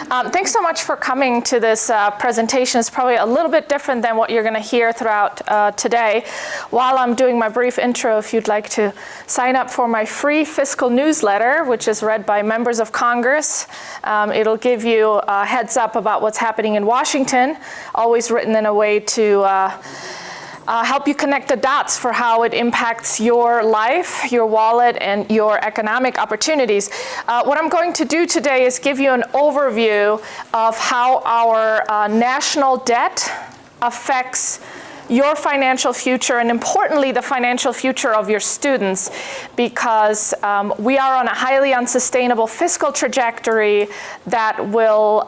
Thanks so much for coming to this presentation. It's probably a little bit different than what you're going to hear throughout today. While I'm doing my brief intro, if you'd like to sign up for my free fiscal newsletter, which is read by members of Congress, it'll give you a heads up about what's happening in Washington, always written in a way to help you connect the dots for how it impacts your life, your wallet, and your economic opportunities. What I'm going to do today is give you an overview of how our national debt affects your financial future, and importantly, the financial future of your students, because we are on a highly unsustainable fiscal trajectory that will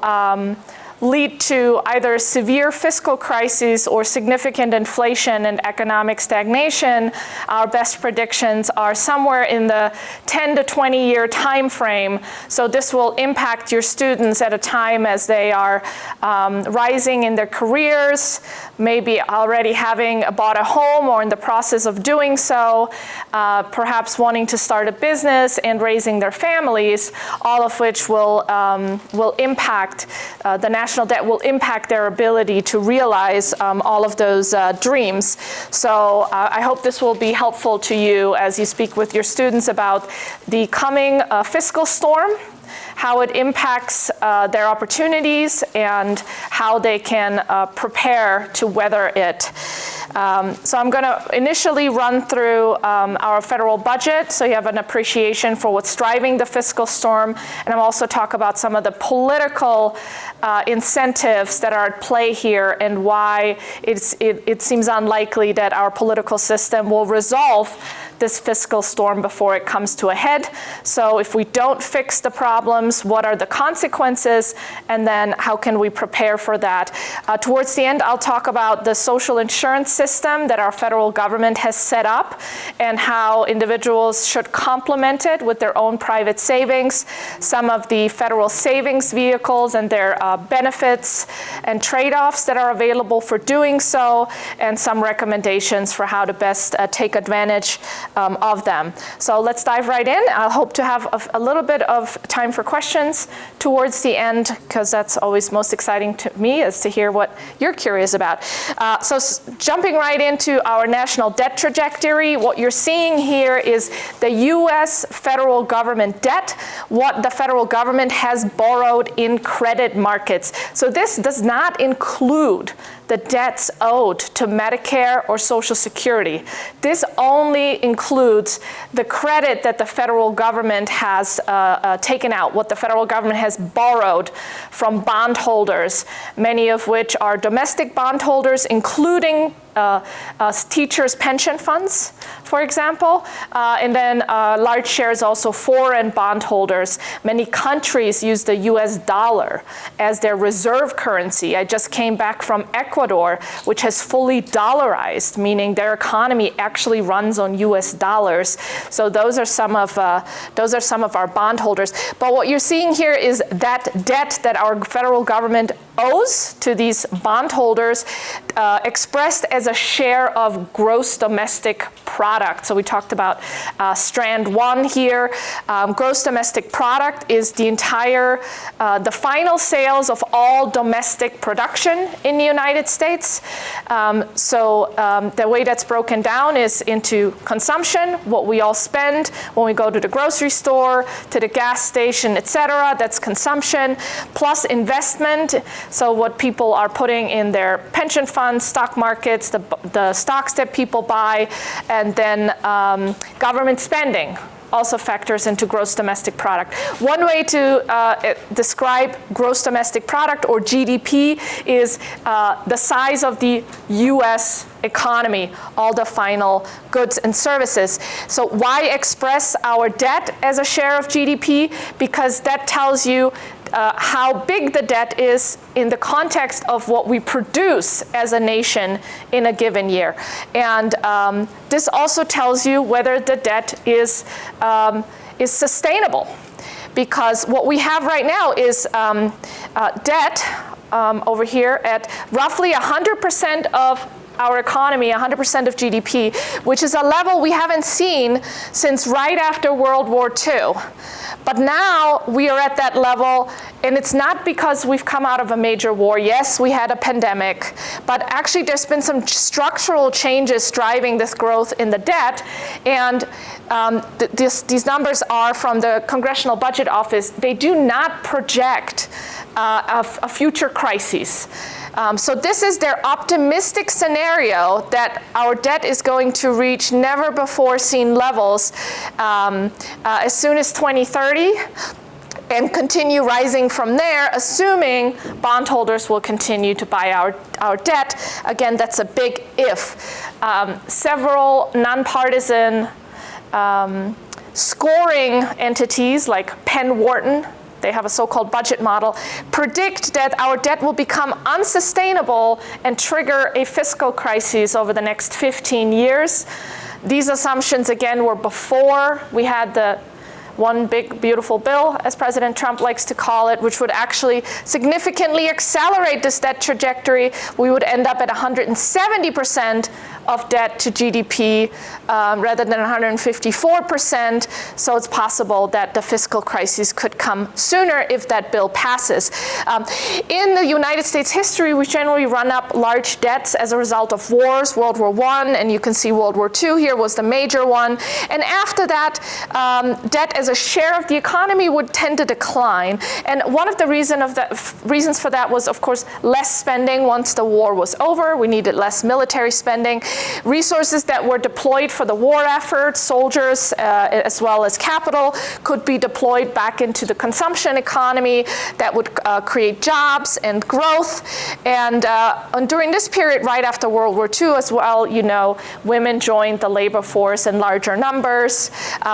lead to either severe fiscal crises or significant inflation and economic stagnation. Our best predictions are somewhere in the 10 to 20 year time frame. So this will impact your students at a time as they are rising in their careers, maybe already having bought a home or in the process of doing so, perhaps wanting to start a business and raising their families, all of which will impact the national debt, will impact their ability to realize all of those dreams. So I hope this will be helpful to you as you speak with your students about the coming fiscal storm, how it impacts their opportunities, and how they can prepare to weather it. So I'm going to initially run through our federal budget so you have an appreciation for what's driving the fiscal storm, and I'll also talk about some of the political incentives that are at play here and why it seems unlikely that our political system will resolve this fiscal storm before it comes to a head. So if we don't fix the problems, what are the consequences, and then how can we prepare for that? Towards the end, I'll talk about the social insurance system that our federal government has set up and how individuals should complement it with their own private savings, some of the federal savings vehicles and their benefits and trade-offs that are available for doing so, and some recommendations for how to best take advantage of them. So let's dive right in. I hope to have a little bit of time for questions towards the end, because that's always most exciting to me, is to hear what you're curious about. So jumping right into our national debt trajectory, what you're seeing here is the U.S. federal government debt, what the federal government has borrowed in credit markets. So this does not include the debts owed to Medicare or Social Security. This only includes the credit that the federal government has taken out, what the federal government has borrowed from bondholders, many of which are domestic bondholders, including teachers' pension funds, for example, and then large shares also foreign bondholders. Many countries use the US dollar as their reserve currency. I just came back from Ecuador, which has fully dollarized, meaning their economy actually runs on US dollars. So those are some of our bondholders. But what you're seeing here is that debt that our federal government owes to these bondholders expressed as a share of gross domestic product. So we talked about Strand 1 here. Gross domestic product is the entire, the final sales of all domestic production in the United States. The way that's broken down is into consumption, what we all spend when we go to the grocery store, to the gas station, etc. That's consumption, plus investment. So what people are putting in their pension funds, stock markets, the stocks that people buy, and then government spending also factors into gross domestic product. One way to describe gross domestic product, or GDP, is the size of the US economy, all the final goods and services. So why express our debt as a share of GDP? Because that tells you how big the debt is in the context of what we produce as a nation in a given year. And this also tells you whether the debt is sustainable. Because what we have right now is debt over here at roughly 100% of our economy, 100% of GDP, which is a level we haven't seen since right after World War II. But now we are at that level, and it's not because we've come out of a major war. Yes, we had a pandemic, but actually there's been some structural changes driving this growth in the debt, and these numbers are from the Congressional Budget Office. They do not project a future crisis. So this is their optimistic scenario that our debt is going to reach never before seen levels as soon as 2030 and continue rising from there, assuming bondholders will continue to buy our debt. Again, that's a big if. Several nonpartisan scoring entities like Penn Wharton, they have a so-called budget model, predict that our debt will become unsustainable and trigger a fiscal crisis over the next 15 years. These assumptions, again, were before we had the one big beautiful bill, as President Trump likes to call it, which would actually significantly accelerate this debt trajectory. We would end up at 170% of debt to GDP rather than 154%. So it's possible that the fiscal crisis could come sooner if that bill passes. In the United States history, we generally run up large debts as a result of wars. World War I, and you can see World War II here was the major one. And after that, debt as a share of the economy would tend to decline. And one of the reasons for that was, of course, less spending once the war was over. We needed less military spending. Resources that were deployed for the war effort, soldiers as well as capital, could be deployed back into the consumption economy that would create jobs and growth. And during this period, right after World War II as well, you know, women joined the labor force in larger numbers.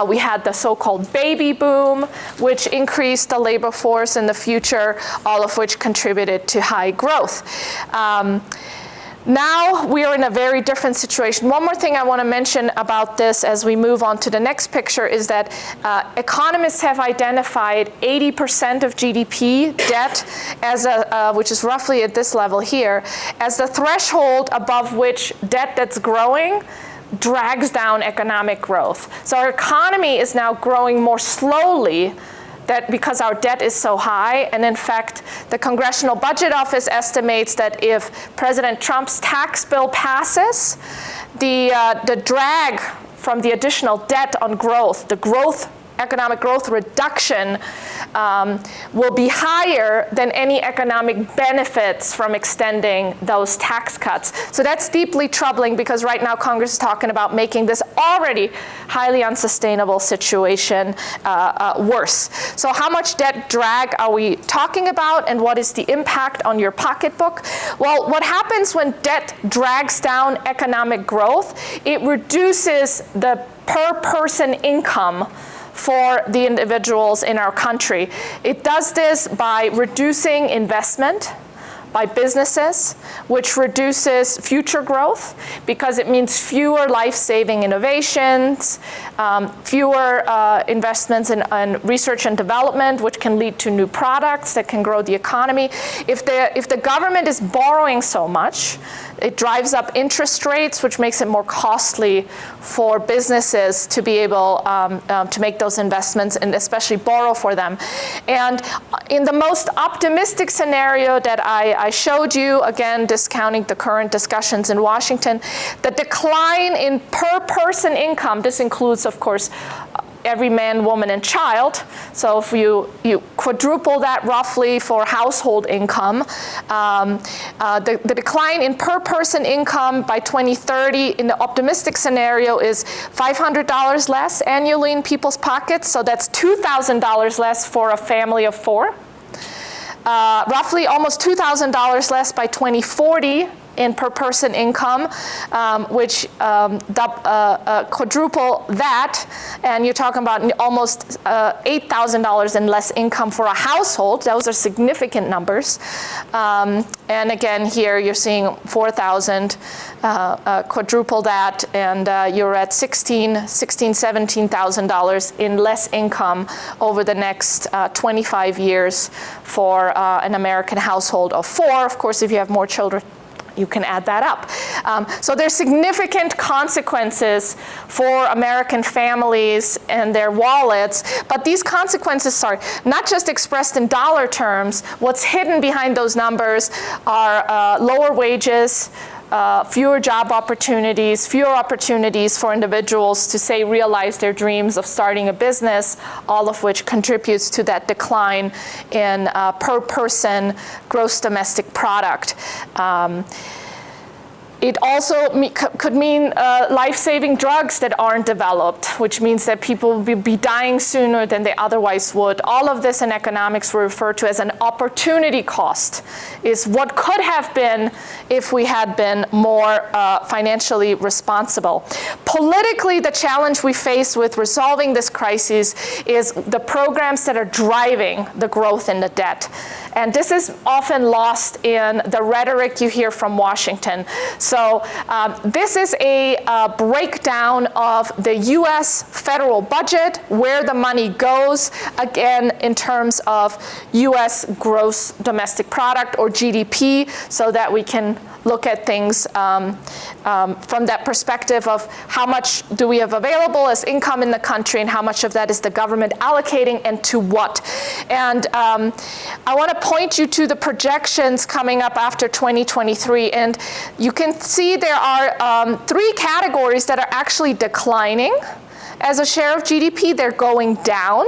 We had the so-called baby boom, which increased the labor force in the future, all of which contributed to high growth. Now we are in a very different situation. One more thing I want to mention about this as we move on to the next picture is that economists have identified 80% of GDP debt as which is roughly at this level here, as the threshold above which debt that's growing drags down economic growth. So our economy is now growing more slowly because our debt is so high. And in fact, the Congressional Budget Office estimates that if President Trump's tax bill passes, the drag from the additional debt on growth, economic growth reduction will be higher than any economic benefits from extending those tax cuts. So that's deeply troubling because right now Congress is talking about making this already highly unsustainable situation worse. So how much debt drag are we talking about, and what is the impact on your pocketbook? Well, what happens when debt drags down economic growth? It reduces the per person income for the individuals in our country. It does this by reducing investment by businesses, which reduces future growth because it means fewer life-saving innovations, fewer investments in research and development, which can lead to new products that can grow the economy. If the government is borrowing so much, it drives up interest rates, which makes it more costly for businesses to be able to make those investments and especially borrow for them. And in the most optimistic scenario that I showed you, again, discounting the current discussions in Washington, the decline in per person income, this includes, of course, every man, woman, and child. So if you quadruple that roughly for household income, the decline in per person income by 2030 in the optimistic scenario is $500 less annually in people's pockets. So that's $2,000 less for a family of four. Roughly almost $2,000 less by 2040 in per person income, which quadruple that, and you're talking about almost $8,000 in less income for a household. Those are significant numbers. And again, here you're seeing 4,000, quadruple that, and you're at $17,000 in less income over the next 25 years for an American household of four. Of course, if you have more children, you can add that up. So there's significant consequences for American families and their wallets, but these consequences are not just expressed in dollar terms. What's hidden behind those numbers are lower wages, fewer job opportunities, fewer opportunities for individuals to, say, realize their dreams of starting a business, all of which contributes to that decline in per person gross domestic product. It also could mean life-saving drugs that aren't developed, which means that people will be dying sooner than they otherwise would. All of this in economics we refer to as an opportunity cost, is what could have been if we had been more financially responsible. Politically, the challenge we face with resolving this crisis is the programs that are driving the growth in the debt. And this is often lost in the rhetoric you hear from Washington. So this is a breakdown of the US federal budget, where the money goes, again, in terms of US gross domestic product, or GDP, so that we can look at things from that perspective of how much do we have available as income in the country, and how much of that is the government allocating, and to what. And I want to point you to the projections coming up after 2023. And you can see there are 3 categories that are actually declining as a share of GDP. They're going down.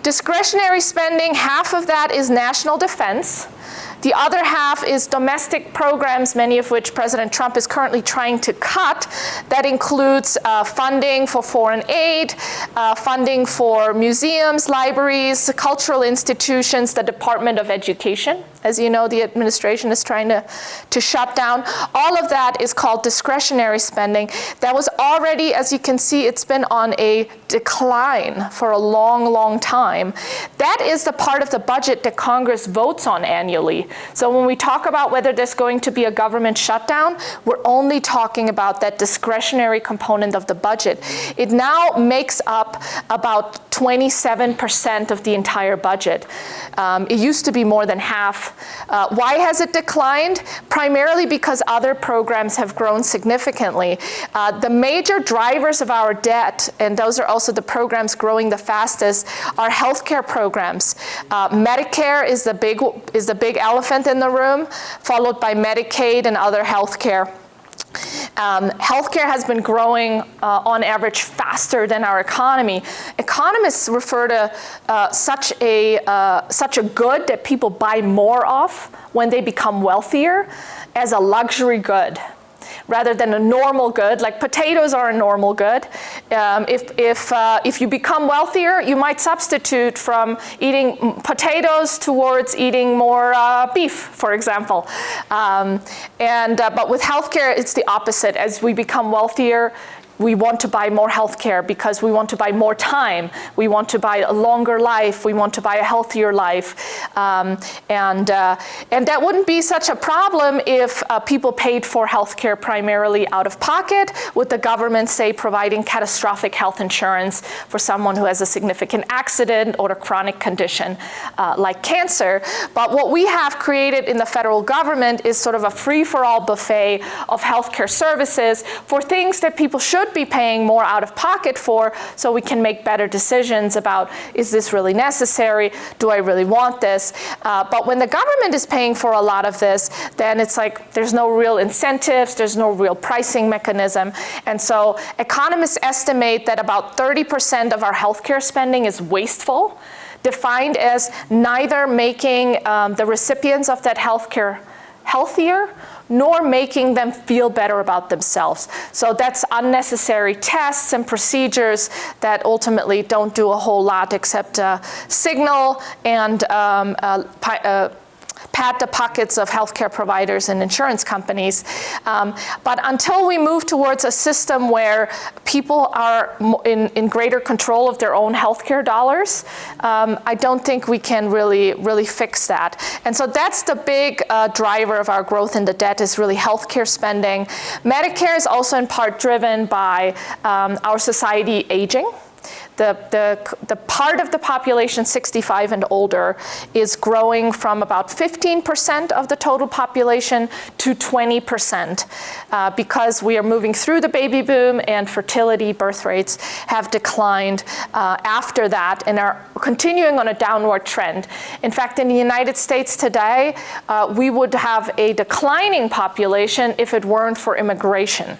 Discretionary spending, half of that is national defense. The other half is domestic programs, many of which President Trump is currently trying to cut. That includes funding for foreign aid, funding for museums, libraries, cultural institutions, the Department of Education. As you know, the administration is trying to shut down. All of that is called discretionary spending. That was already, as you can see, it's been on a decline for a long, long time. That is the part of the budget that Congress votes on annually. So when we talk about whether there's going to be a government shutdown, we're only talking about that discretionary component of the budget. It now makes up about 27% of the entire budget. It used to be more than half. Why has it declined? Primarily because other programs have grown significantly. The major drivers of our debt, and those are also the programs growing the fastest, are healthcare programs. Medicare is the big elephant in the room, followed by Medicaid and other healthcare. Healthcare has been growing on average faster than our economy. Economists refer to such a good that people buy more of when they become wealthier as a luxury good, rather than a normal good. Like potatoes are a normal good. If you become wealthier, you might substitute from eating potatoes towards eating more beef, for example. But with healthcare, it's the opposite. As we become wealthier, we want to buy more healthcare because we want to buy more time. We want to buy a longer life. We want to buy a healthier life. And that wouldn't be such a problem if people paid for healthcare primarily out of pocket, with the government, say, providing catastrophic health insurance for someone who has a significant accident or a chronic condition like cancer. But what we have created in the federal government is sort of a free-for-all buffet of healthcare services for things that people should be paying more out of pocket for, so we can make better decisions about, is this really necessary? Do I really want this? But when the government is paying for a lot of this, then it's like there's no real incentives, there's no real pricing mechanism. And so economists estimate that about 30% of our healthcare spending is wasteful, defined as neither making the recipients of that healthcare healthier, nor making them feel better about themselves. So that's unnecessary tests and procedures that ultimately don't do a whole lot except signal and pat the pockets of healthcare providers and insurance companies. But until we move towards a system where people are in greater control of their own healthcare dollars, I don't think we can really fix that. And so that's the big driver of our growth in the debt, is really healthcare spending. Medicare is also in part driven by our society aging. the part of the population 65 and older is growing from about 15% of the total population to 20%, because we are moving through the baby boom and fertility birth rates have declined after that and are continuing on a downward trend. In fact, in the United States today, we would have a declining population if it weren't for immigration.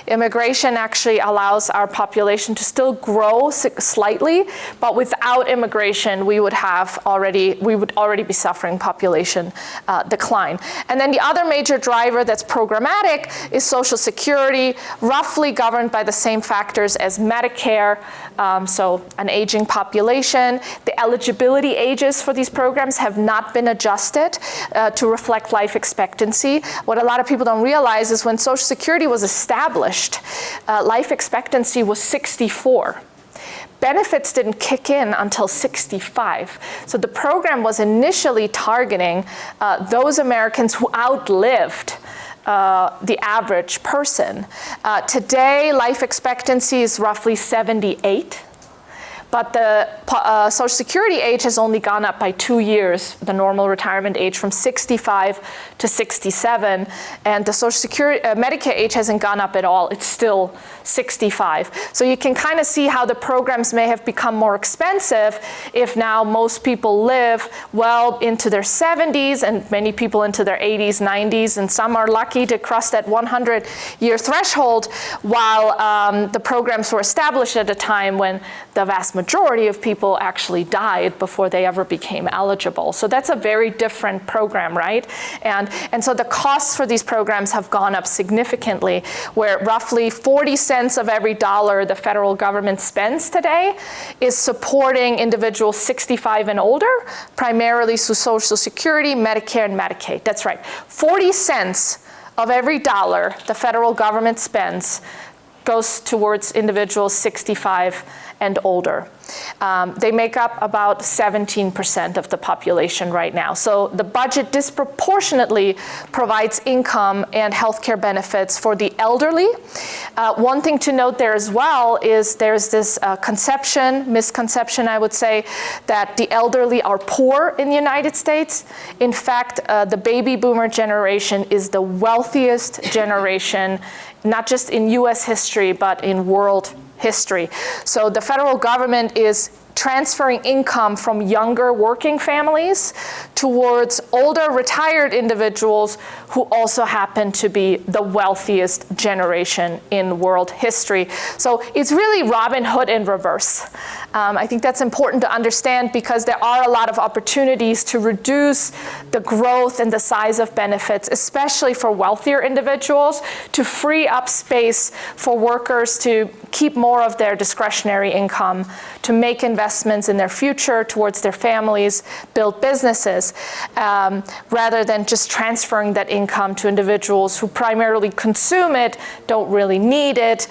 Immigration actually allows our population to still grow slightly, but without immigration, we would already be suffering population decline. And then the other major driver that's programmatic is Social Security, roughly governed by the same factors as Medicare, so an aging population. The eligibility ages for these programs have not been adjusted to reflect life expectancy. What a lot of people don't realize is when Social Security was established, life expectancy was 64. Benefits didn't kick in until 65. So the program was initially targeting those Americans who outlived the average person. Today, life expectancy is roughly 78. But the Social Security age has only gone up by 2 years, the normal retirement age from 65 to 67, and the Social Security Medicare age hasn't gone up at all. It's still 65. So you can kind of see how the programs may have become more expensive if now most people live well into their 70s and many people into their 80s, 90s, and some are lucky to cross that 100-year threshold, while the programs were established at a time when the vast majority of people actually died before they ever became eligible. So that's a very different program, right? And so the costs for these programs have gone up significantly, where roughly 40 cents of every dollar the federal government spends today is supporting individuals 65 and older, primarily through Social Security, Medicare, and Medicaid. That's right. 40 cents of every dollar the federal government spends goes towards individuals 65 and older. They make up about 17% of the population right now. So the budget disproportionately provides income and healthcare benefits for the elderly. One thing to note there as well is there's this misconception, I would say, that the elderly are poor in the United States. In fact, the baby boomer generation is the wealthiest generation, not just in US history, but in world history. So the federal government is transferring income from younger working families towards older retired individuals who also happen to be the wealthiest generation in world history. So it's really Robin Hood in reverse. I think that's important to understand because there are a lot of opportunities to reduce the growth and the size of benefits, especially for wealthier individuals, to free up space for workers to keep more of their discretionary income, to make investments in their future towards their families, build businesses, rather than just transferring that income to individuals who primarily consume it, don't really need it.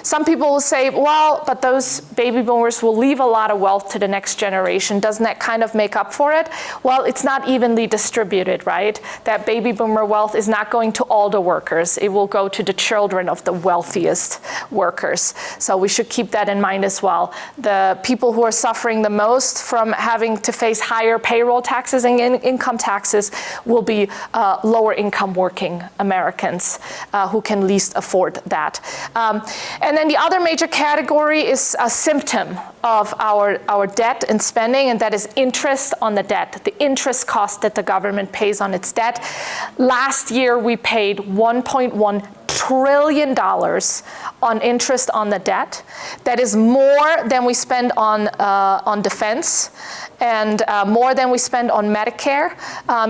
Some people will say, well, but those baby boomers will leave a lot of wealth to the next generation. Doesn't that kind of make up for it? Well, it's not evenly distributed, right? That baby boomer wealth is not going to all the workers. It will go to the children of the wealthiest workers. So we should keep that in mind as well. The people who are suffering the most from having to face higher payroll taxes and income taxes will be lower income working Americans who can least afford that. And then the other major category is a symptom of our debt and spending, and that is interest on the debt, the interest cost that the government pays on its debt. Last year, we paid $1.1 trillion on interest on the debt. That is more than we spend on defense and more than we spend on Medicare.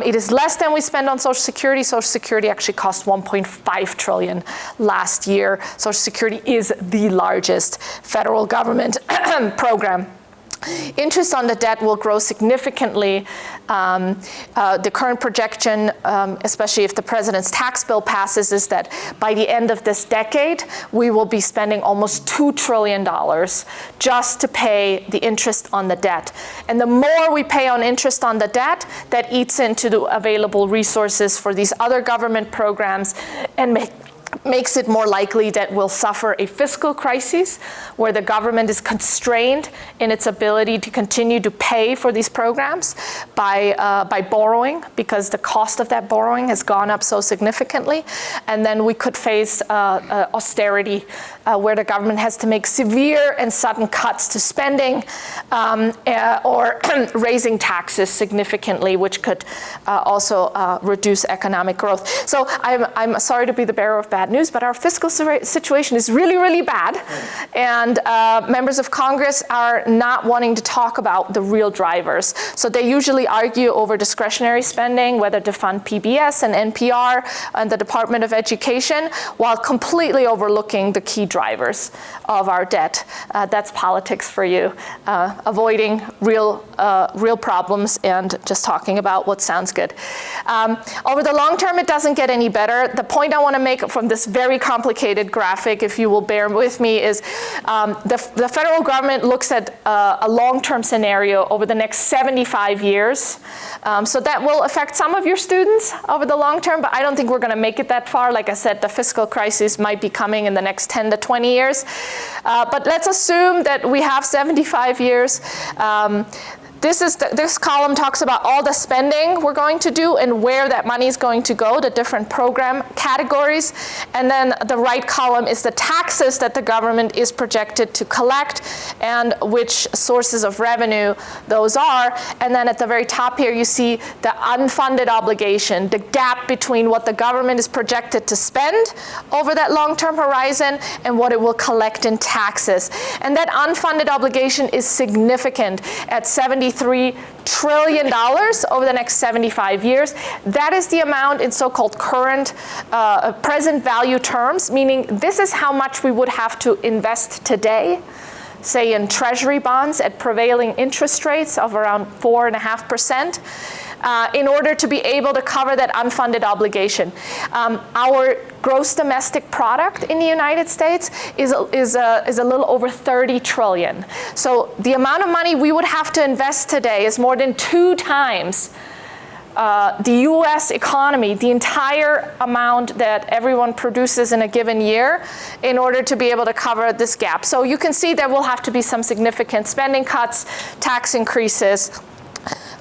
It is less than we spend on Social Security. Social Security actually cost $1.5 trillion last year. Social Security is the largest federal government program. Interest on the debt will grow significantly. The current projection, especially if the president's tax bill passes, is that by the end of this decade, we will be spending almost $2 trillion just to pay the interest on the debt. And the more we pay on interest on the debt, that eats into the available resources for these other government programs and makes it more likely that we'll suffer a fiscal crisis where the government is constrained in its ability to continue to pay for these programs by borrowing, because the cost of that borrowing has gone up so significantly. And then we could face austerity where the government has to make severe and sudden cuts to spending or raising taxes significantly, which could also reduce economic growth. So I'm sorry to be the bearer of bad news, but our fiscal situation is really, really bad. And members of Congress are not wanting to talk about the real drivers. So they usually argue over discretionary spending, whether to fund PBS and NPR and the Department of Education, while completely overlooking the key drivers of our debt. That's politics for you, avoiding real problems and just talking about what sounds good. Over the long term, it doesn't get any better. The point I want to make from this very complicated graphic, if you will bear with me, is the federal government looks at a long-term scenario over the next 75 years. So that will affect some of your students over the long term, but I don't think we're going to make it that far. Like I said, the fiscal crisis might be coming in the next 10 to 20 years. But let's assume that we have 75 years. This column talks about all the spending we're going to do and where that money is going to go, the different program categories. And then the right column is the taxes that the government is projected to collect and which sources of revenue those are. And then at the very top here, you see the unfunded obligation, the gap between what the government is projected to spend over that long-term horizon and what it will collect in taxes. And that unfunded obligation is significant at $73 trillion over the next 75 years. That is the amount in so-called current present value terms, meaning this is how much we would have to invest today, say in treasury bonds at prevailing interest rates of around 4.5%. In order to be able to cover that unfunded obligation. Our gross domestic product in the United States is a little over 30 trillion. So the amount of money we would have to invest today is more than 2 times the US economy, the entire amount that everyone produces in a given year, in order to be able to cover this gap. So you can see there will have to be some significant spending cuts, tax increases,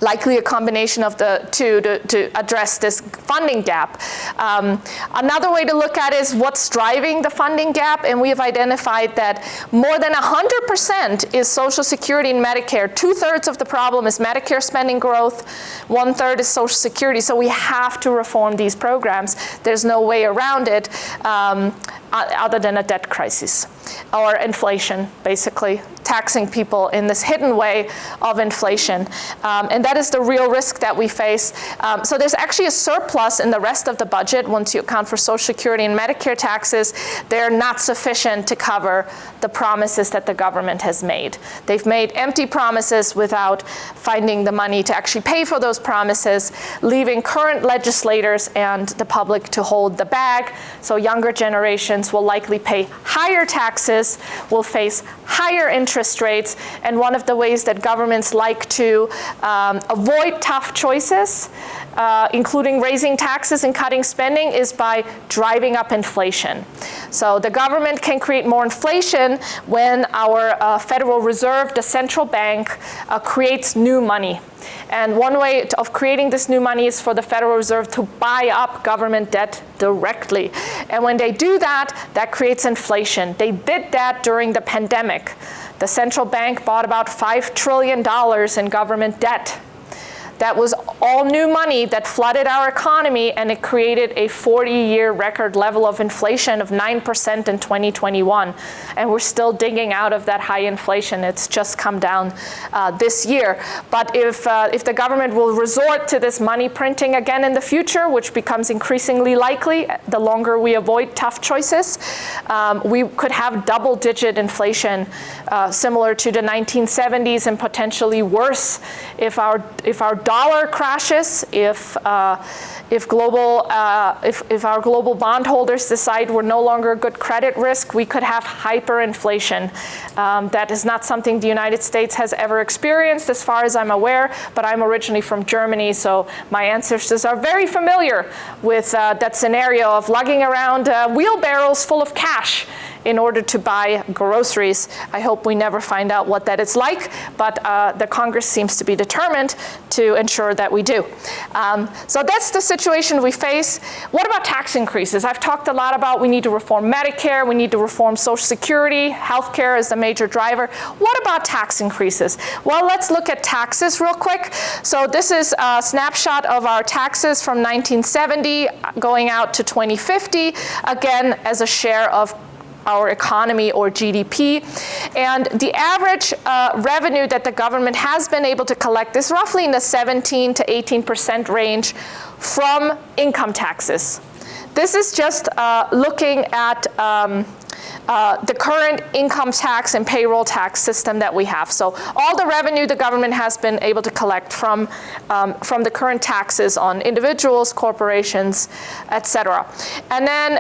likely a combination of the two to address this funding gap. Another way to look at it is what's driving the funding gap, and we have identified that more than 100% is Social Security and Medicare. 2/3 of the problem is Medicare spending growth, 1/3 is Social Security, so we have to reform these programs. There's no way around it other than a debt crisis or inflation, basically, taxing people in this hidden way of inflation. And that is the real risk that we face. So there's actually a surplus in the rest of the budget once you account for Social Security and Medicare taxes. They're not sufficient to cover the promises that the government has made. They've made empty promises without finding the money to actually pay for those promises, leaving current legislators and the public to hold the bag. So younger generations will likely pay higher taxes, will face higher interest rates, and one of the ways that governments like to avoid tough choices, including raising taxes and cutting spending, is by driving up inflation. So the government can create more inflation when our Federal Reserve, the central bank, creates new money. And one way of creating this new money is for the Federal Reserve to buy up government debt directly. And when they do that, that creates inflation. They did that during the pandemic. The central bank bought about $5 trillion in government debt. That was all new money that flooded our economy, and it created a 40-year record level of inflation of 9% in 2021. And we're still digging out of that high inflation. It's just come down this year. But if the government will resort to this money printing again in the future, which becomes increasingly likely the longer we avoid tough choices, we could have double-digit inflation similar to the 1970s, and potentially worse if our dollar crashes, if our global bondholders decide we're no longer a good credit risk, we could have hyperinflation. That is not something the United States has ever experienced, as far as I'm aware, but I'm originally from Germany, so my ancestors are very familiar with that scenario of lugging around wheelbarrows full of cash in order to buy groceries. I hope we never find out what that is like, but the Congress seems to be determined to ensure that we do. So that's the situation we face. What about tax increases? I've talked a lot about we need to reform Medicare, we need to reform Social Security, healthcare is the major driver. What about tax increases? Well, let's look at taxes real quick. So this is a snapshot of our taxes from 1970 going out to 2050, again, as a share of our economy or GDP. And the average revenue that the government has been able to collect is roughly in the 17 to 18% range from income taxes. This is just looking at the current income tax and payroll tax system that we have. So all the revenue the government has been able to collect from the current taxes on individuals, corporations, etc. And then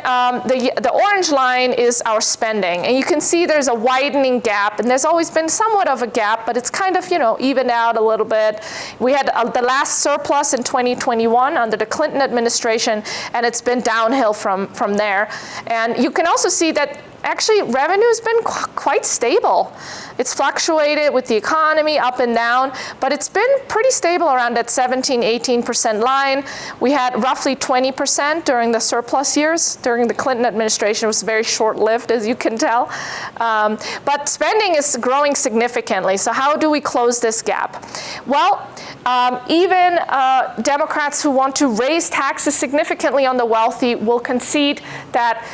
the orange line is our spending. And you can see there's a widening gap, and there's always been somewhat of a gap, but it's kind of, evened out a little bit. We had the last surplus in 2021 under the Clinton administration, and it's been downhill from there. And you can also see that actually revenue has been quite stable. It's fluctuated with the economy up and down, but it's been pretty stable around that 17, 18% line. We had roughly 20% during the surplus years. During the Clinton administration, it was very short-lived, as you can tell. But spending is growing significantly. So how do we close this gap? Well, even Democrats who want to raise taxes significantly on the wealthy will concede that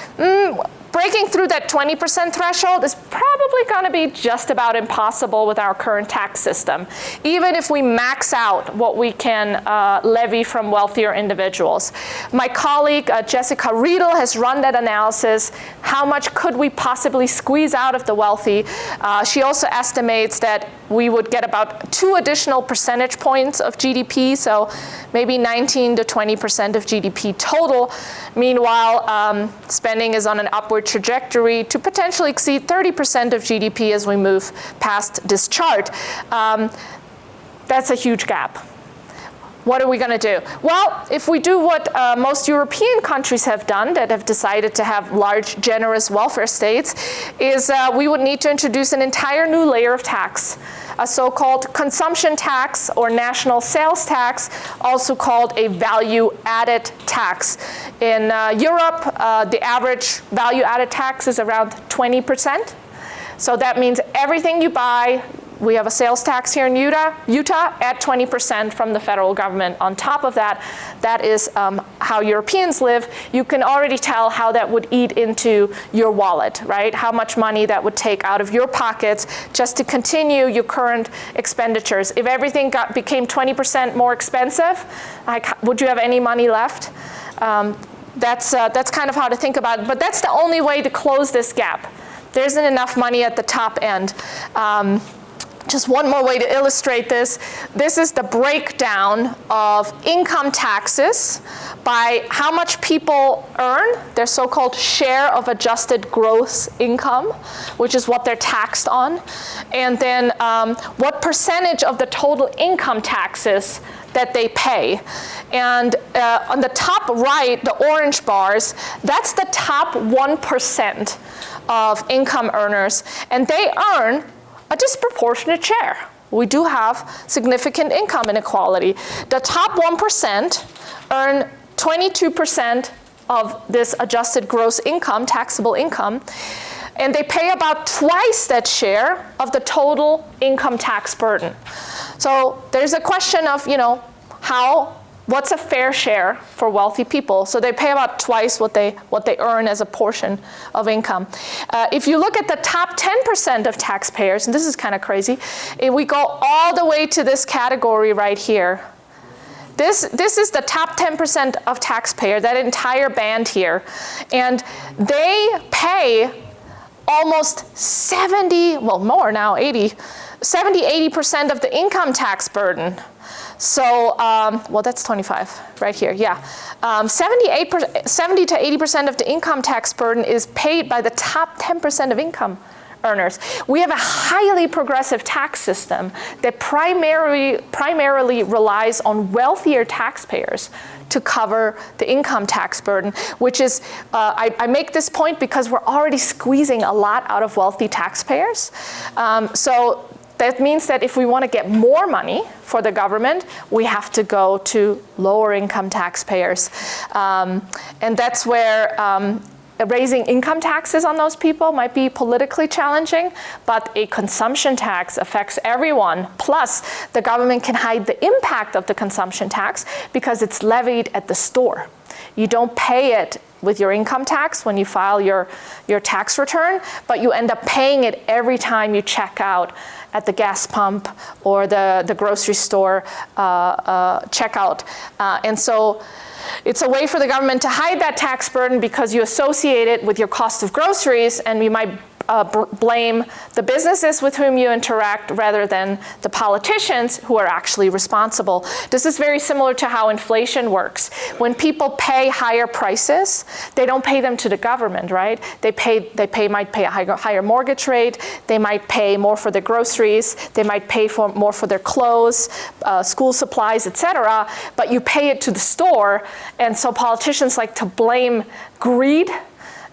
breaking through that 20% threshold is probably going to be just about impossible with our current tax system, even if we max out what we can levy from wealthier individuals. My colleague, Jessica Riedel, has run that analysis. How much could we possibly squeeze out of the wealthy? She also estimates that we would get about 2 additional percentage points of GDP, so maybe 19 to 20% of GDP total. Meanwhile, spending is on an upward trajectory to potentially exceed 30% of GDP as we move past this chart. That's a huge gap. What are we going to do? Well, if we do what most European countries have done that have decided to have large, generous welfare states, is we would need to introduce an entire new layer of tax, a so-called consumption tax or national sales tax, also called a value-added tax. In Europe, the average value-added tax is around 20%. So that means everything you buy, we have a sales tax here in Utah at 20% from the federal government. On top of that, that is how Europeans live. You can already tell how that would eat into your wallet, right? How much money that would take out of your pockets just to continue your current expenditures. If everything became 20% more expensive, would you have any money left? That's kind of how to think about it. But that's the only way to close this gap. There isn't enough money at the top end. Just one more way to illustrate this. This is the breakdown of income taxes by how much people earn, their so-called share of adjusted gross income, which is what they're taxed on, and then what percentage of the total income taxes that they pay. And on the top right, the orange bars, that's the top 1% of income earners, and they earn a disproportionate share. We do have significant income inequality. The top 1% earn 22% of this adjusted gross income, taxable income, and they pay about twice that share of the total income tax burden. So there's a question of, what's a fair share for wealthy people? So they pay about twice what they earn as a portion of income. If you look at the top 10% of taxpayers, and this is kind of crazy, if we go all the way to this category right here, this is the top 10% of taxpayer, that entire band here, and they pay almost 80% of the income tax burden. So, well, that's 25 right here, yeah. 70 to 80% of the income tax burden is paid by the top 10% of income earners. We have a highly progressive tax system that primarily relies on wealthier taxpayers to cover the income tax burden, which is, I make this point because we're already squeezing a lot out of wealthy taxpayers. So that means that if we want to get more money for the government, we have to go to lower income taxpayers. And that's where raising income taxes on those people might be politically challenging, but a consumption tax affects everyone. Plus, the government can hide the impact of the consumption tax because it's levied at the store. You don't pay it with your income tax when you file your tax return, but you end up paying it every time you check out at the gas pump or the grocery store checkout. And so it's a way for the government to hide that tax burden because you associate it with your cost of groceries, and you might blame the businesses with whom you interact rather than the politicians who are actually responsible. This is very similar to how inflation works. When people pay higher prices, they don't pay them to the government, right? They might pay a higher mortgage rate, they might pay more for their groceries, they might pay more for their clothes, school supplies, etc. But you pay it to the store, and so politicians like to blame greed.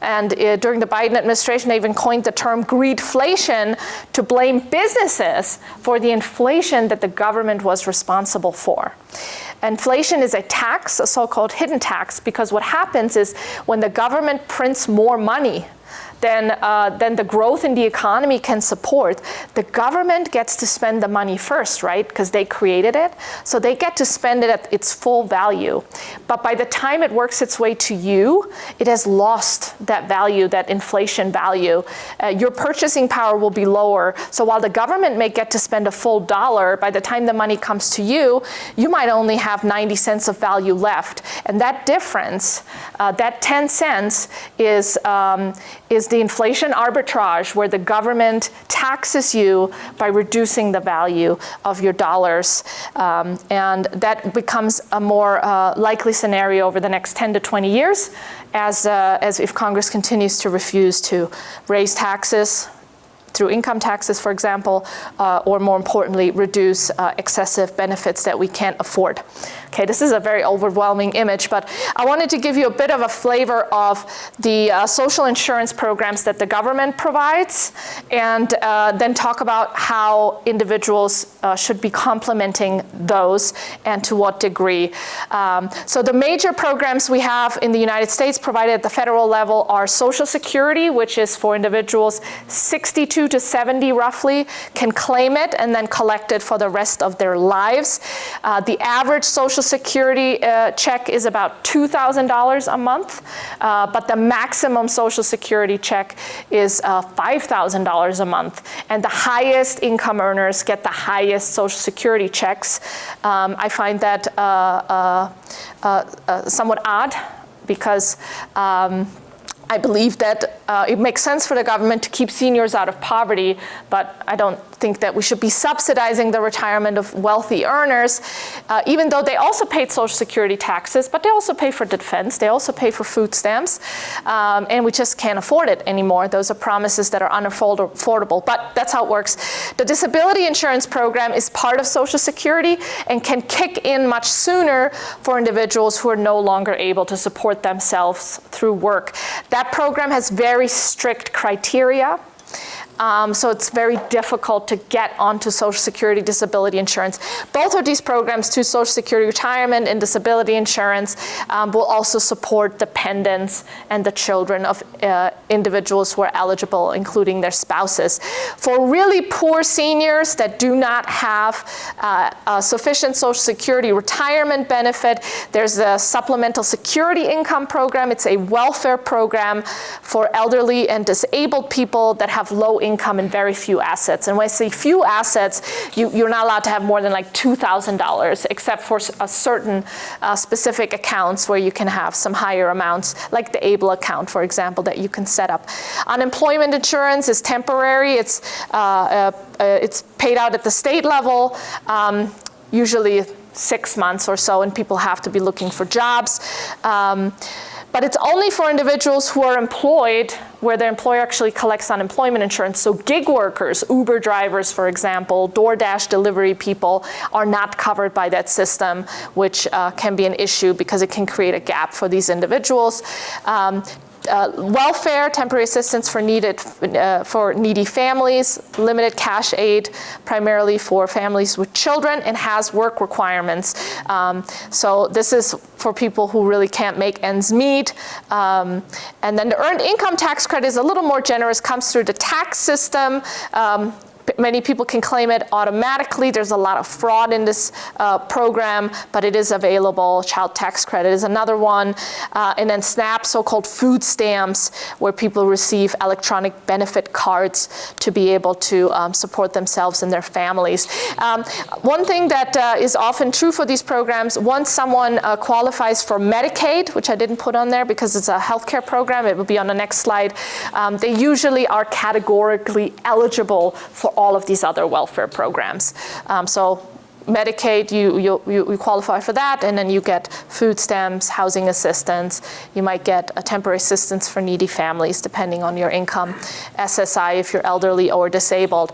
And during the Biden administration, they even coined the term greedflation to blame businesses for the inflation that the government was responsible for. Inflation is a tax, a so-called hidden tax, because what happens is when the government prints more money then the growth in the economy can support, the government gets to spend the money first, right? Because they created it. So they get to spend it at its full value. But by the time it works its way to you, it has lost that value, that inflation value. Your purchasing power will be lower. So while the government may get to spend a full $1, by the time the money comes to you, you might only have 90 cents of value left. And that difference, that 10 cents is the inflation arbitrage, where the government taxes you by reducing the value of your dollars. And that becomes a more likely scenario over the next 10 to 20 years, as if Congress continues to refuse to raise taxes through income taxes, for example, or more importantly, reduce excessive benefits that we can't afford. Okay, this is a very overwhelming image, but I wanted to give you a bit of a flavor of the social insurance programs that the government provides, and then talk about how individuals should be complementing those and to what degree. So the major programs we have in the United States provided at the federal level are Social Security, which is for individuals 62 to 70 roughly, can claim it and then collect it for the rest of their lives. The average Social Security check is about $2,000 a month, but the maximum Social Security check is $5,000 a month. And the highest income earners get the highest Social Security checks. I find that somewhat odd, because I believe that it makes sense for the government to keep seniors out of poverty, but I don't think that we should be subsidizing the retirement of wealthy earners, even though they also paid Social Security taxes, but they also pay for defense, they also pay for food stamps, and we just can't afford it anymore. Those are promises that are unaffordable, but that's how it works. The disability insurance program is part of Social Security and can kick in much sooner for individuals who are no longer able to support themselves through work. That program has very strict criteria. So it's very difficult to get onto Social Security disability insurance. Both of these programs, to Social Security retirement and disability insurance, will also support dependents and the children of individuals who are eligible, including their spouses. For really poor seniors that do not have sufficient Social Security retirement benefit, there's a supplemental security income program. It's a welfare program for elderly and disabled people that have low income and very few assets. And when I say few assets, you're not allowed to have more than like $2,000, except for a certain specific accounts where you can have some higher amounts, like the ABLE account, for example, that you can set up. Unemployment insurance is temporary. It's paid out at the state level. usually 6 months or so, and people have to be looking for jobs. But it's only for individuals who are employed where their employer actually collects unemployment insurance. So gig workers, Uber drivers, for example, DoorDash delivery people are not covered by that system, which can be an issue because it can create a gap for these individuals. Welfare, temporary assistance for needy families, limited cash aid primarily for families with children, and has work requirements. So this is for people who really can't make ends meet. And then the earned income tax credit is a little more generous, comes through the tax system. Many people can claim it automatically. There's a lot of fraud in this program, but it is available. Child tax credit is another one. And then SNAP, so-called food stamps, where people receive electronic benefit cards to be able to support themselves and their families. One thing that is often true for these programs, once someone qualifies for Medicaid, which I didn't put on there because it's a healthcare program, it will be on the next slide, they usually are categorically eligible for all of these other welfare programs. So Medicaid, you qualify for that, and then you get food stamps, housing assistance. You might get a temporary assistance for needy families, depending on your income, SSI if you're elderly or disabled.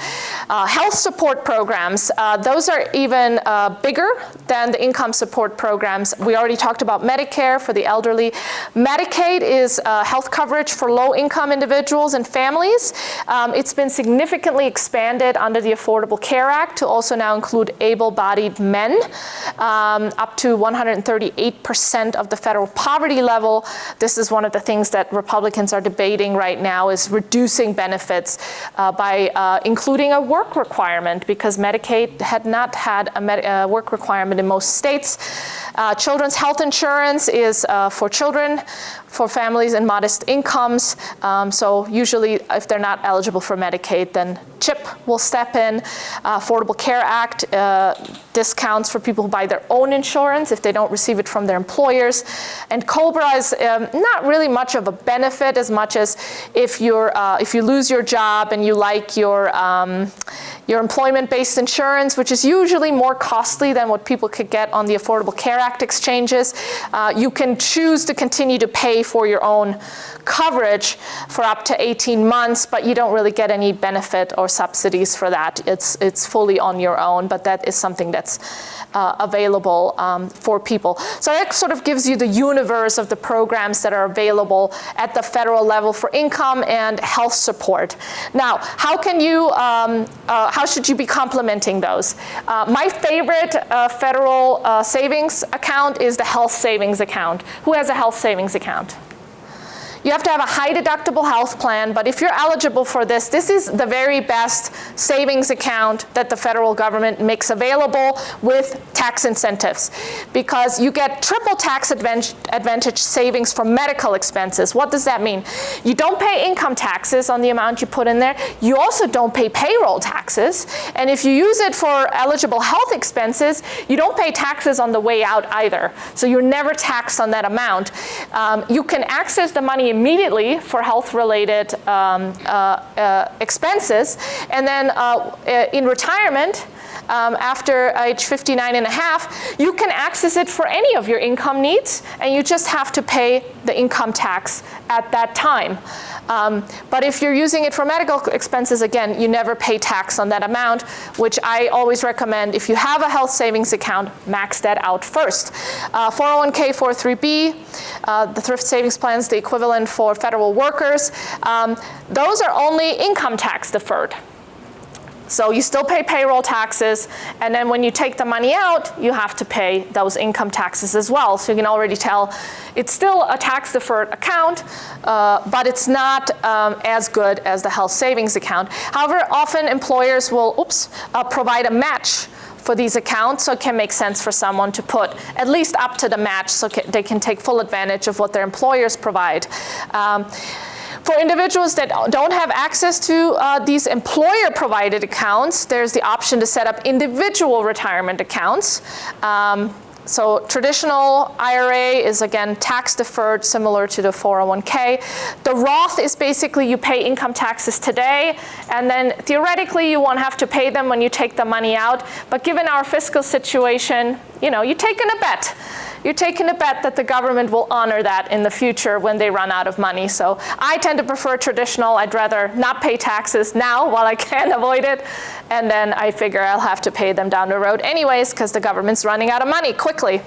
Health support programs, those are even bigger than the income support programs. We already talked about Medicare for the elderly. Medicaid is health coverage for low-income individuals and families. It's been significantly expanded under the Affordable Care Act to also now include able-bodied men, up to 138% of the federal poverty level. This is one of the things that Republicans are debating right now, is reducing benefits by including a work requirement, because Medicaid had not had a work requirement in most states. Children's health insurance is for children, for families in modest incomes. So usually if they're not eligible for Medicaid, then CHIP will step in. Affordable Care Act discounts for people who buy their own insurance if they don't receive it from their employers. And COBRA is not really much of a benefit, as much as if you lose your job and you like your employment-based insurance, which is usually more costly than what people could get on the Affordable Care Act exchanges, you can choose to continue to pay for your own coverage for up to 18 months, but you don't really get any benefit or subsidies for that. It's fully on your own, but that is something that's available for people. So that sort of gives you the universe of the programs that are available at the federal level for income and health support. Now, how should you be complementing those? My favorite federal savings account is the health savings account. Who has a health savings account? You have to have a high deductible health plan, but if you're eligible for this, this is the very best savings account that the federal government makes available with tax incentives, because you get triple tax advantage savings for medical expenses. What does that mean? You don't pay income taxes on the amount you put in there. You also don't pay payroll taxes. And if you use it for eligible health expenses, you don't pay taxes on the way out either. So you're never taxed on that amount. You can access the money immediately for health-related expenses, and then in retirement, after age 59 and a half, you can access it for any of your income needs, and you just have to pay the income tax at that time. But if you're using it for medical expenses, again, you never pay tax on that amount, which I always recommend. If you have a health savings account, max that out first. 401k, 403b, the thrift savings plans, the equivalent for federal workers, those are only income tax deferred. So you still pay payroll taxes, and then when you take the money out, you have to pay those income taxes as well. So you can already tell it's still a tax-deferred account, but it's not as good as the health savings account. However, often employers will provide a match for these accounts, so it can make sense for someone to put at least up to the match so they can take full advantage of what their employers provide. For individuals that don't have access to these employer-provided accounts, there's the option to set up individual retirement accounts. So traditional IRA is, again, tax deferred, similar to the 401k. The Roth is basically you pay income taxes today, and then theoretically you won't have to pay them when you take the money out. But given our fiscal situation, you're taking a bet. You're taking a bet that the government will honor that in the future when they run out of money. So I tend to prefer traditional. I'd rather not pay taxes now while I can avoid it. And then I figure I'll have to pay them down the road anyways because the government's running out of money quickly.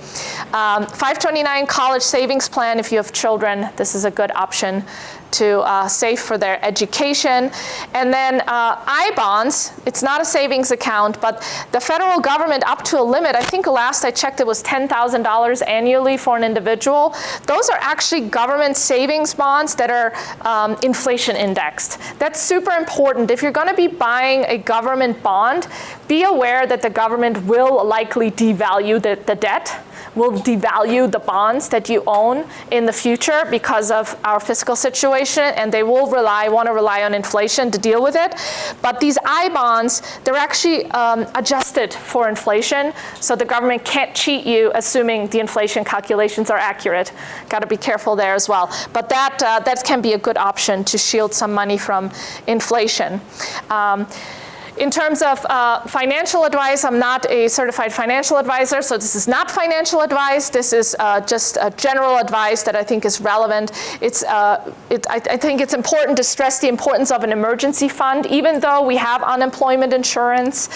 529 college savings plan. If you have children, this is a good option to save for their education. And then I-bonds, it's not a savings account, but the federal government up to a limit, I think last I checked it was $10,000 annually for an individual. Those are actually government savings bonds that are inflation indexed. That's super important. If you're going to be buying a government bond, be aware that the government will likely devalue the debt, will devalue the bonds that you own in the future because of our fiscal situation, and they will want to rely on inflation to deal with it. But these I-bonds, they're actually adjusted for inflation, so the government can't cheat you assuming the inflation calculations are accurate. Got to be careful there as well. But that can be a good option to shield some money from inflation. In terms of financial advice, I'm not a certified financial advisor, so this is not financial advice. This is just general advice that I think is relevant. I think it's important to stress the importance of an emergency fund. Even though we have unemployment insurance,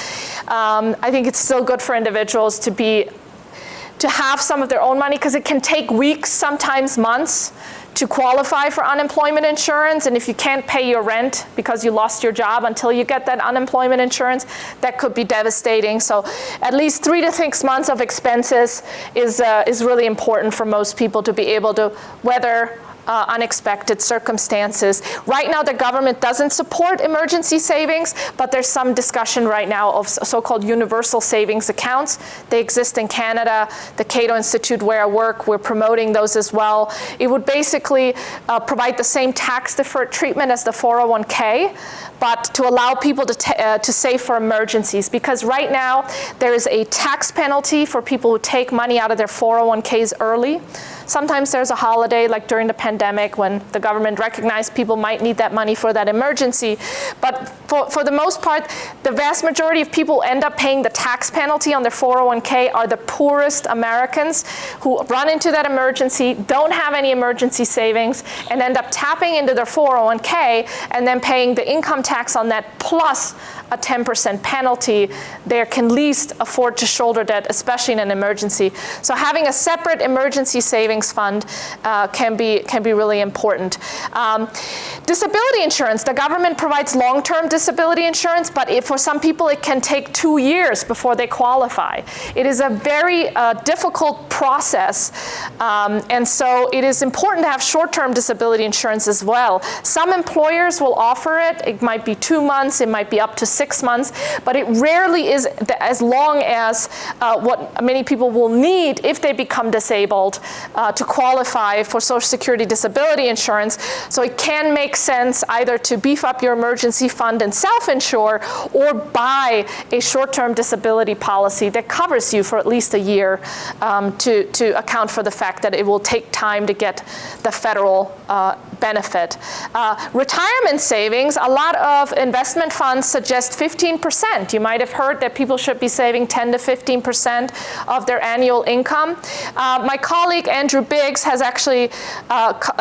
I think it's still good for individuals to have some of their own money, because it can take weeks, sometimes months, to qualify for unemployment insurance. And if you can't pay your rent because you lost your job until you get that unemployment insurance, that could be devastating. So at least 3 to 6 months of expenses is really important for most people to be able to weather unexpected circumstances. Right now, the government doesn't support emergency savings, but there's some discussion right now of so-called universal savings accounts. They exist in Canada. The Cato Institute, where I work, we're promoting those as well. It would basically provide the same tax-deferred treatment as the 401k, but to allow people to save for emergencies. Because right now, there is a tax penalty for people who take money out of their 401ks early. Sometimes there's a holiday, like during the pandemic, when the government recognized people might need that money for that emergency. But for the most part, the vast majority of people who end up paying the tax penalty on their 401k are the poorest Americans who run into that emergency, don't have any emergency savings, and end up tapping into their 401k and then paying the income tax on that plus a 10% penalty. They can least afford to shoulder that, especially in an emergency. So having a separate emergency savings fund can be really important. Disability insurance. The government provides long-term disability insurance, but for some people it can take 2 years before they qualify. It is a very difficult process, and so it is important to have short-term disability insurance as well. Some employers will offer it. It might be 2 months, it might be up to 6 months, but it rarely is as long as what many people will need if they become disabled to qualify for Social Security disability insurance. So it can make sense either to beef up your emergency fund and self-insure, or buy a short-term disability policy that covers you for at least a year to account for the fact that it will take time to get the federal benefit. Retirement savings, a lot of investment funds suggest 15%. You might have heard that people should be saving 10 to 15% of their annual income. My colleague Andrew Biggs has actually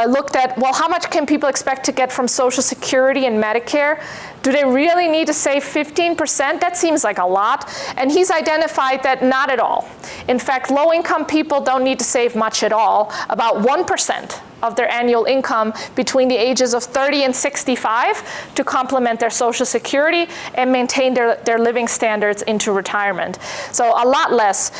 looked at, well, how much can people expect to get from Social Security and Medicare? Do they really need to save 15%? That seems like a lot. And he's identified that not at all. In fact, low-income people don't need to save much at all, about 1% of their annual income between the ages of 30 and 65 to complement their Social Security and maintain their living standards into retirement. So a lot less.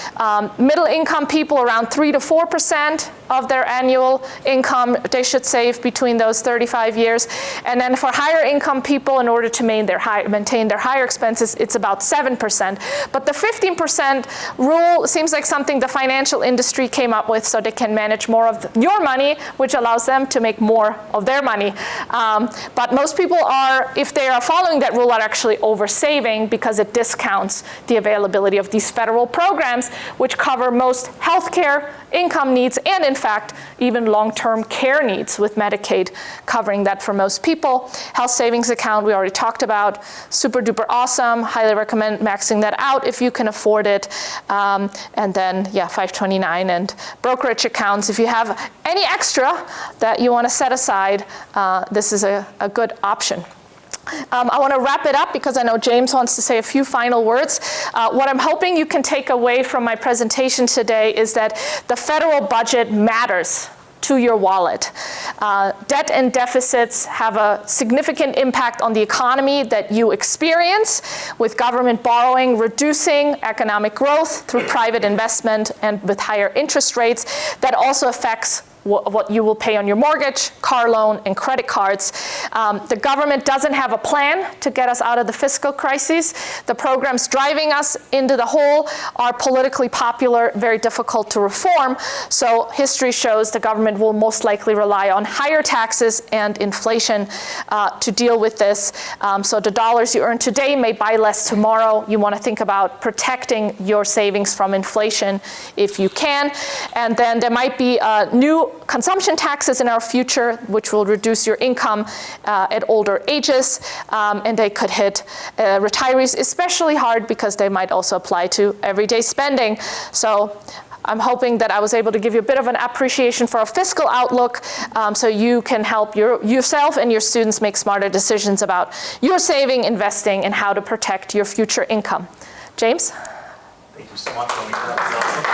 Middle income people, around 3 to 4% of their annual income they should save between those 35 years. And then for higher income people, in order to maintain their higher expenses, it's about 7%. But the 15% rule seems like something the financial industry came up with so they can manage more of your money, which which allows them to make more of their money. But most people are, if they are following that rule, are actually over-saving because it discounts the availability of these federal programs, which cover most healthcare, income needs, and in fact, even long-term care needs, with Medicaid covering that for most people. Health savings account, we already talked about, super duper awesome. Highly recommend maxing that out if you can afford it. And then, yeah, 529 and brokerage accounts. If you have any extra that you want to set aside, this is a good option. I want to wrap it up because I know James wants to say a few final words. What I'm hoping you can take away from my presentation today is that the federal budget matters to your wallet. Debt and deficits have a significant impact on the economy that you experience, with government borrowing reducing economic growth through private investment and with higher interest rates. That also affects what you will pay on your mortgage, car loan, and credit cards. The government doesn't have a plan to get us out of the fiscal crisis. The programs driving us into the hole are politically popular, very difficult to reform. So history shows the government will most likely rely on higher taxes and inflation to deal with this. So the dollars you earn today may buy less tomorrow. You want to think about protecting your savings from inflation if you can. And then there might be new consumption taxes in our future, which will reduce your income at older ages, and they could hit retirees especially hard because they might also apply to everyday spending. So I'm hoping that I was able to give you a bit of an appreciation for a fiscal outlook, so you can help yourself and your students make smarter decisions about your saving, investing, and how to protect your future income. James? Thank you so much, Romina. That was awesome.